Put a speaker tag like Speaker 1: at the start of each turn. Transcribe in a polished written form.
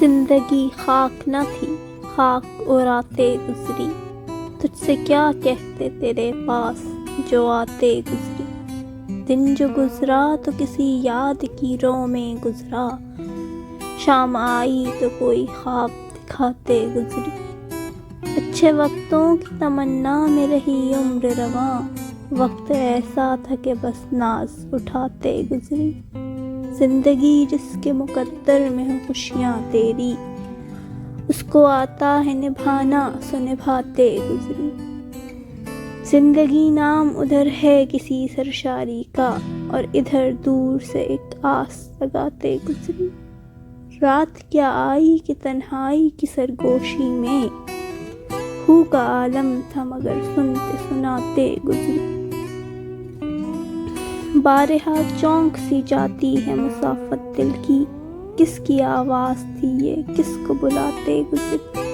Speaker 1: زندگی خاک نہ تھی، خاک اڑاتے گزری، تجھ سے کیا کہتے تیرے پاس جو آتے گزری۔ دن جو گزرا تو کسی یاد کی رو میں گزرا، شام آئی تو کوئی خواب دکھاتے گزری۔ اچھے وقتوں کی تمنا میں رہی عمر رواں، وقت ایسا تھا کہ بس ناز اٹھاتے گزری۔ زندگی جس کے مقدر میں ہو خوشیاں تیری، اس کو آتا ہے نبھانا سو نبھاتے گزری۔ زندگی نام ادھر ہے کسی سرشاری کا، اور ادھر دور سے ایک آس لگاتے گزری۔ رات کیا آئی کہ تنہائی کی سرگوشی میں، ہو کا عالم تھا مگر سنتے سناتے گزری۔ بارہا چونک سی جاتی ہے مسافت دل کی، کس کی آواز تھی یہ کس کو بلاتے گزری۔